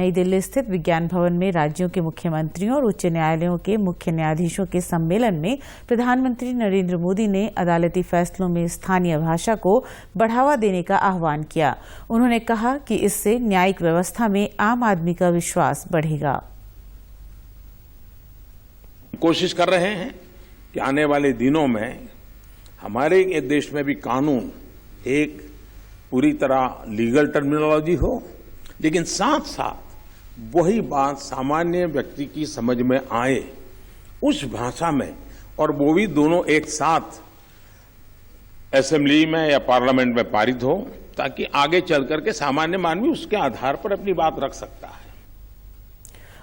नई दिल्ली स्थित विज्ञान भवन में राज्यों के मुख्यमंत्रियों और उच्च न्यायालयों के मुख्य न्यायाधीशों के सम्मेलन में प्रधानमंत्री नरेंद्र मोदी ने अदालती फैसलों में स्थानीय भाषा को बढ़ावा देने का आह्वान किया। उन्होंने कहा कि इससे न्यायिक व्यवस्था में आम आदमी का विश्वास बढ़ेगा। कोशिश कर रहे हैं कि आने वाले दिनों में हमारे देश में भी कानून एक पूरी तरह लीगल टर्मिनोलॉजी हो, लेकिन साथ साथ वही बात सामान्य व्यक्ति की समझ में आए उस भाषा में, और वो भी दोनों एक साथ असेंबली में या पार्लियामेंट में पारित हो, ताकि आगे चल करके सामान्य मानवी उसके आधार पर अपनी बात रख सकता है।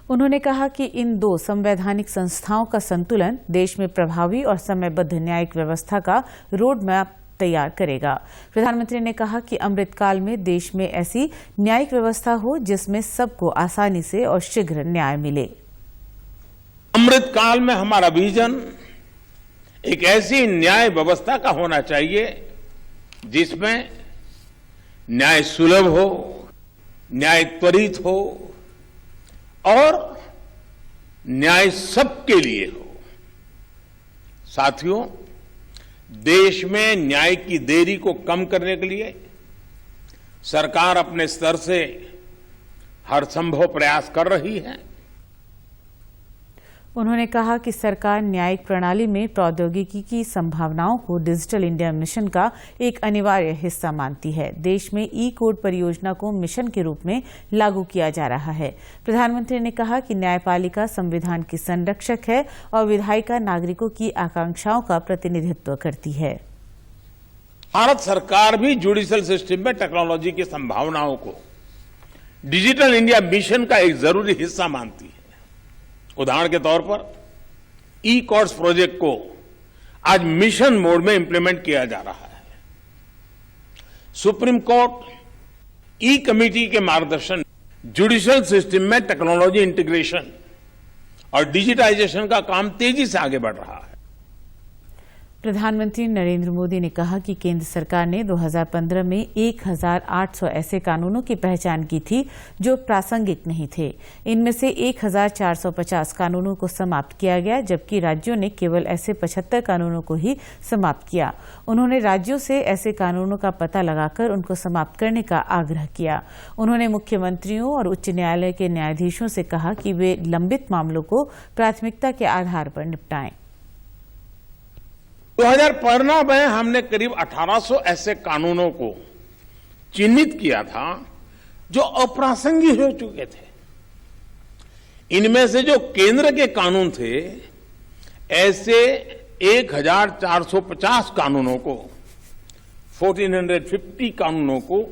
उन्होंने कहा कि इन दो संवैधानिक संस्थाओं का संतुलन देश में प्रभावी और समयबद्ध न्यायिक व्यवस्था का रोड मैप तैयार करेगा। प्रधानमंत्री ने कहा कि अमृतकाल में देश में ऐसी न्यायिक व्यवस्था हो जिसमें सबको आसानी से और शीघ्र न्याय मिले। अमृतकाल में हमारा विजन एक ऐसी न्याय व्यवस्था का होना चाहिए जिसमें न्याय सुलभ हो, न्याय त्वरित हो और न्याय सबके लिए हो। साथियों, देश में न्याय की देरी को कम करने के लिए सरकार अपने स्तर से हर संभव प्रयास कर रही है। उन्होंने कहा कि सरकार न्यायिक प्रणाली में प्रौद्योगिकी की संभावनाओं को डिजिटल इंडिया मिशन का एक अनिवार्य हिस्सा मानती है। देश में ई कोड परियोजना को मिशन के रूप में लागू किया जा रहा है। प्रधानमंत्री ने कहा कि न्यायपालिका संविधान की संरक्षक है और विधायिका नागरिकों की आकांक्षाओं का प्रतिनिधित्व करती है। भारत सरकार भी जुडिशियल सिस्टम में टेक्नोलॉजी की संभावनाओं को डिजिटल इंडिया मिशन का एक जरूरी हिस्सा मानती है। उदाहरण के तौर पर ई कोर्ट्स प्रोजेक्ट को आज मिशन मोड में इंप्लीमेंट किया जा रहा है। सुप्रीम कोर्ट ई कमेटी के मार्गदर्शन जुडिशियल सिस्टम में टेक्नोलॉजी इंटीग्रेशन और डिजिटाइजेशन का काम तेजी से आगे बढ़ रहा है। प्रधानमंत्री नरेंद्र मोदी ने कहा कि केंद्र सरकार ने 2015 में 1800 ऐसे कानूनों की पहचान की थी जो प्रासंगिक नहीं थे। इनमें से 1450 कानूनों को समाप्त किया गया, जबकि राज्यों ने केवल ऐसे 75 कानूनों को ही समाप्त किया। उन्होंने राज्यों से ऐसे कानूनों का पता लगाकर उनको समाप्त करने का आग्रह किया। उन्होंने मुख्यमंत्रियों और उच्च न्यायालय के न्यायाधीशों से कहा कि वे लंबित मामलों को प्राथमिकता के आधार पर निपटाएं। 2015 में हमने करीब 1800 ऐसे कानूनों को चिन्हित किया था जो अप्रासंगिक हो चुके थे। इनमें से जो केंद्र के कानून थे, ऐसे 1450 कानूनों को, 1450 कानूनों को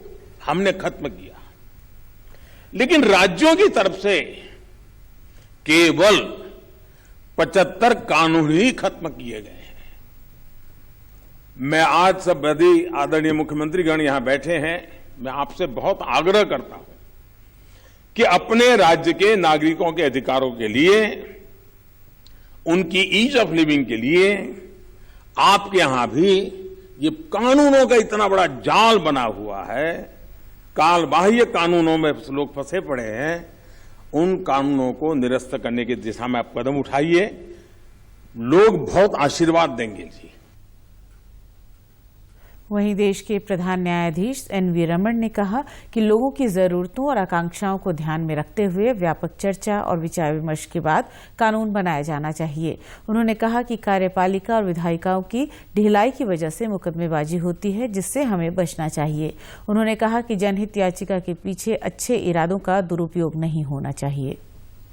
हमने खत्म किया, लेकिन राज्यों की तरफ से केवल 75 कानून ही खत्म किए गए। मैं आज सब आदरणीय मुख्यमंत्रीगण यहां बैठे हैं, मैं आपसे बहुत आग्रह करता हूं कि अपने राज्य के नागरिकों के अधिकारों के लिए, उनकी ईज ऑफ लिविंग के लिए आपके यहां भी ये कानूनों का इतना बड़ा जाल बना हुआ है, कालबाह्य कानूनों में लोग फंसे पड़े हैं, उन कानूनों को निरस्त करने की दिशा में आप कदम उठाइए। लोग बहुत आशीर्वाद देंगे जी। वहीं देश के प्रधान न्यायाधीश एनवी रमन ने कहा कि लोगों की जरूरतों और आकांक्षाओं को ध्यान में रखते हुए व्यापक चर्चा और विचार विमर्श के बाद कानून बनाया जाना चाहिए। उन्होंने कहा कि कार्यपालिका और विधायिकाओं की ढिलाई की वजह से मुकदमेबाजी होती है, जिससे हमें बचना चाहिए। उन्होंने कहा कि जनहित याचिका के पीछे अच्छे इरादों का दुरुपयोग नहीं होना चाहिए।